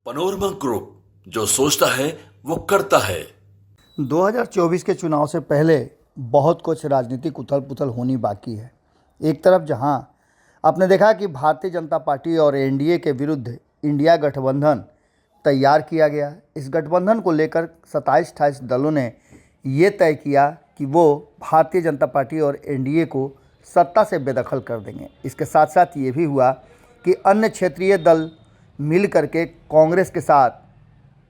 Panorama group, जो सोचता है वो करता है। 2024 के चुनाव से पहले बहुत कुछ राजनीतिक उथल पुथल होनी बाकी है। एक तरफ जहां आपने देखा कि भारतीय जनता पार्टी और एनडीए के विरुद्ध इंडिया गठबंधन तैयार किया गया। इस गठबंधन को लेकर 27-28 दलों ने ये तय किया कि वो भारतीय जनता पार्टी और एनडीए को सत्ता से बेदखल कर देंगे। इसके साथ साथ ये भी हुआ कि अन्य क्षेत्रीय दल मिल करके कांग्रेस के साथ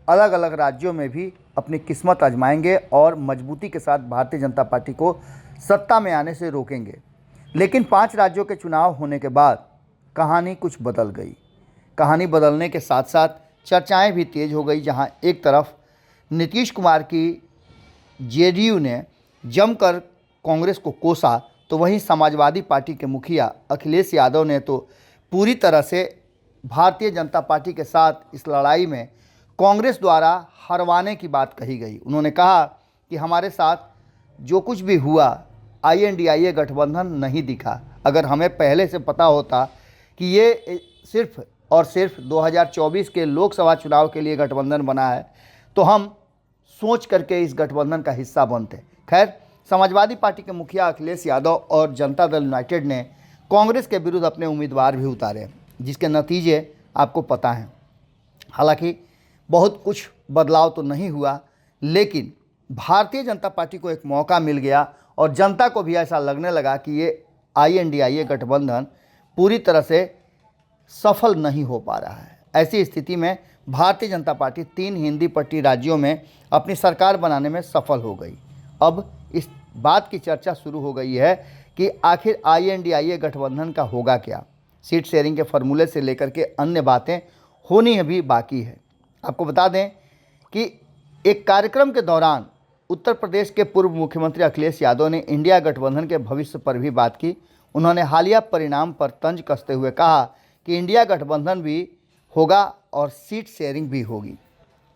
अलग अलग राज्यों में भी अपनी किस्मत आजमाएंगे और मजबूती के साथ भारतीय जनता पार्टी को सत्ता में आने से रोकेंगे। लेकिन 5 राज्यों के चुनाव होने के बाद कहानी कुछ बदल गई। कहानी बदलने के साथ साथ चर्चाएं भी तेज हो गई। जहां एक तरफ नीतीश कुमार की जेडीयू ने जमकर कांग्रेस को कोसा, तो वहीं समाजवादी पार्टी के मुखिया अखिलेश यादव ने तो पूरी तरह से भारतीय जनता पार्टी के साथ इस लड़ाई में कांग्रेस द्वारा हरवाने की बात कही गई। उन्होंने कहा कि हमारे साथ जो कुछ भी हुआ, INDIA गठबंधन नहीं दिखा। अगर हमें पहले से पता होता कि ये सिर्फ और सिर्फ 2024 के लोकसभा चुनाव के लिए गठबंधन बना है, तो हम सोच करके इस गठबंधन का हिस्सा बनते। खैर, समाजवादी पार्टी के मुखिया अखिलेश यादव और जनता दल यूनाइटेड ने कांग्रेस के विरुद्ध अपने उम्मीदवार भी उतारे, जिसके नतीजे आपको पता हैं। हालांकि बहुत कुछ बदलाव तो नहीं हुआ, लेकिन भारतीय जनता पार्टी को एक मौका मिल गया और जनता को भी ऐसा लगने लगा कि ये INDIA गठबंधन पूरी तरह से सफल नहीं हो पा रहा है। ऐसी स्थिति में भारतीय जनता पार्टी 3 हिंदी पट्टी राज्यों में अपनी सरकार बनाने में सफल हो गई। अब इस बात की चर्चा शुरू हो गई है कि आखिर INDIA गठबंधन का होगा क्या। सीट शेयरिंग के फॉर्मूले से लेकर के अन्य बातें होनी अभी बाकी है। आपको बता दें कि एक कार्यक्रम के दौरान उत्तर प्रदेश के पूर्व मुख्यमंत्री अखिलेश यादव ने इंडिया गठबंधन के भविष्य पर भी बात की। उन्होंने हालिया परिणाम पर तंज कसते हुए कहा कि इंडिया गठबंधन भी होगा और सीट शेयरिंग भी होगी।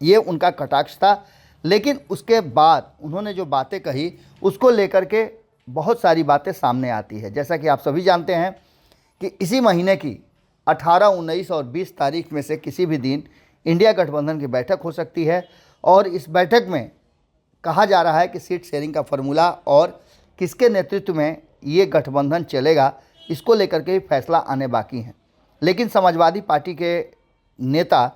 ये उनका कटाक्ष था, लेकिन उसके बाद उन्होंने जो बातें कही उसको लेकर के बहुत सारी बातें सामने आती है। जैसा कि आप सभी जानते हैं कि इसी महीने की 18, 19 और 20 तारीख में से किसी भी दिन इंडिया गठबंधन की बैठक हो सकती है और इस बैठक में कहा जा रहा है कि सीट शेयरिंग का फॉर्मूला और किसके नेतृत्व में ये गठबंधन चलेगा, इसको लेकर के भी फैसला आने बाकी हैं। लेकिन समाजवादी पार्टी के नेता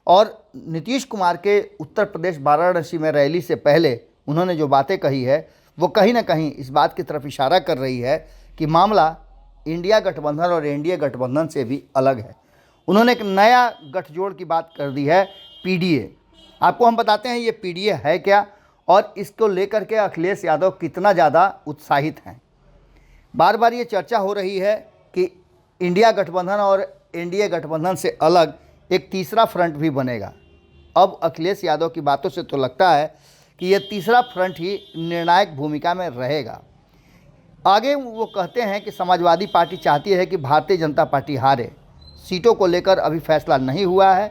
और नीतीश कुमार के उत्तर प्रदेश वाराणसी में रैली से पहले उन्होंने जो बातें कही है, वो कहीं ना कहीं इस बात की तरफ इशारा कर रही है कि मामला इंडिया गठबंधन और एनडीए गठबंधन से भी अलग है। उन्होंने एक नया गठजोड़ की बात कर दी है, PDA। आपको हम बताते हैं ये PDA है क्या और इसको लेकर के अखिलेश यादव कितना ज़्यादा उत्साहित हैं। बार बार ये चर्चा हो रही है कि इंडिया गठबंधन और एनडीए गठबंधन से अलग एक तीसरा फ्रंट भी बनेगा। अब अखिलेश यादव की बातों से तो लगता है कि ये तीसरा फ्रंट ही निर्णायक भूमिका में रहेगा। आगे वो कहते हैं कि समाजवादी पार्टी चाहती है कि भारतीय जनता पार्टी हारे। सीटों को लेकर अभी फैसला नहीं हुआ है,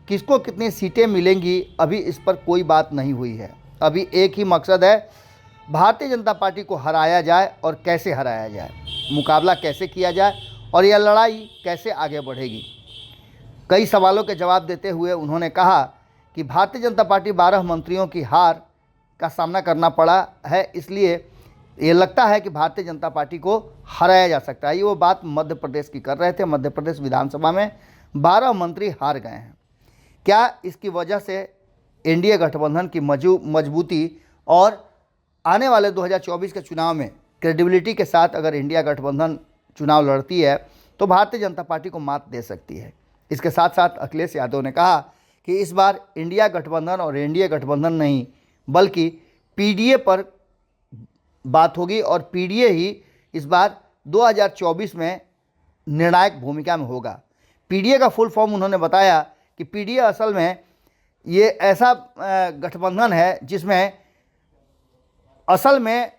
किसको कितनी सीटें मिलेंगी अभी इस पर कोई बात नहीं हुई है। अभी एक ही मकसद है, भारतीय जनता पार्टी को हराया जाए और कैसे हराया जाए, मुकाबला कैसे किया जाए और यह लड़ाई कैसे आगे बढ़ेगी। कई सवालों के जवाब देते हुए उन्होंने कहा कि भारतीय जनता पार्टी 12 मंत्रियों की हार का सामना करना पड़ा है, इसलिए ये लगता है कि भारतीय जनता पार्टी को हराया जा सकता है। ये वो बात मध्य प्रदेश की कर रहे थे। मध्य प्रदेश विधानसभा में 12 मंत्री हार गए हैं। क्या इसकी वजह से एनडीए गठबंधन की मजबूती और आने वाले 2024 के चुनाव में क्रेडिबिलिटी के साथ अगर इंडिया गठबंधन चुनाव लड़ती है तो भारतीय जनता पार्टी को मात दे सकती है। इसके साथ साथ अखिलेश यादव ने कहा कि इस बार इंडिया गठबंधन और एनडीए गठबंधन नहीं बल्कि PDA पर बात होगी और PDA ही इस बार 2024 में निर्णायक भूमिका में होगा। PDA का फुल फॉर्म उन्होंने बताया कि PDA असल में ये ऐसा गठबंधन है जिसमें असल में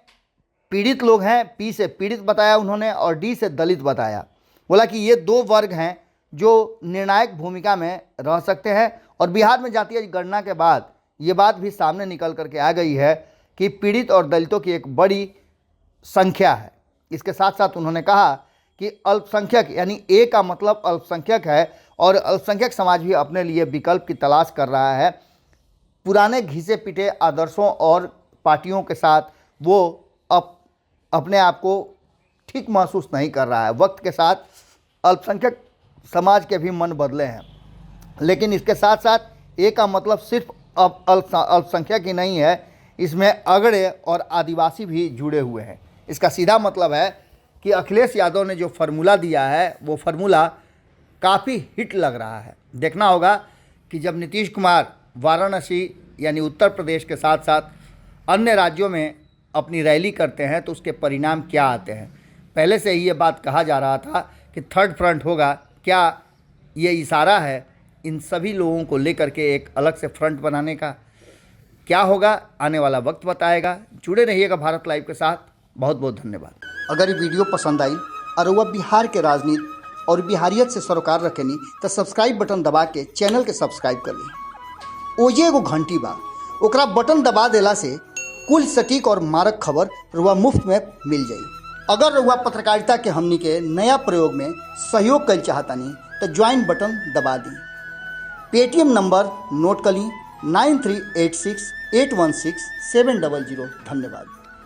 पीड़ित लोग हैं। P से पीड़ित बताया उन्होंने और D से दलित बताया। बोला कि ये 2 वर्ग हैं जो निर्णायक भूमिका में रह सकते हैं। और बिहार में जातीय गणना के बाद ये बात भी सामने निकल करके आ गई है कि पीड़ित और दलितों की एक बड़ी संख्या है। इसके साथ साथ उन्होंने कहा कि अल्पसंख्यक यानी ए का मतलब अल्पसंख्यक है और अल्पसंख्यक समाज भी अपने लिए विकल्प की तलाश कर रहा है। पुराने घिसे पिटे आदर्शों और पार्टियों के साथ वो अपने आप को ठीक महसूस नहीं कर रहा है। वक्त के साथ अल्पसंख्यक समाज के भी मन बदले हैं, लेकिन इसके साथ साथ ए का मतलब सिर्फ अब अल्पसंख्यक ही नहीं है, इसमें अगड़े और आदिवासी भी जुड़े हुए हैं। इसका सीधा मतलब है कि अखिलेश यादव ने जो फार्मूला दिया है वो फार्मूला काफ़ी हिट लग रहा है। देखना होगा कि जब नीतीश कुमार वाराणसी यानी उत्तर प्रदेश के साथ साथ अन्य राज्यों में अपनी रैली करते हैं तो उसके परिणाम क्या आते हैं। पहले से ही ये बात कहा जा रहा था कि थर्ड फ्रंट होगा। क्या ये इशारा है इन सभी लोगों को लेकर के एक अलग से फ्रंट बनाने का? क्या होगा आने वाला वक्त बताएगा। जुड़े रहिएगा भारत लाइव के साथ। बहुत बहुत धन्यवाद। अगर ये वीडियो पसंद आई और वह बिहार के राजनीति और बिहारियत से सरोकार रखेनी तो सब्सक्राइब बटन दबा के चैनल के सब्सक्राइब कर ली। ओजे एगो घंटी बा, ओकरा बटन दबा देला से कुल सटीक और मारक खबर रुआ मुफ्त में मिल जाई। अगर रुआ पत्रकारिता के हमनी के नया प्रयोग में सहयोग कर चाहतानी तो ज्वाइन बटन दबा दी। पेटीएम नंबर नोट कर ली 9386816700। धन्यवाद।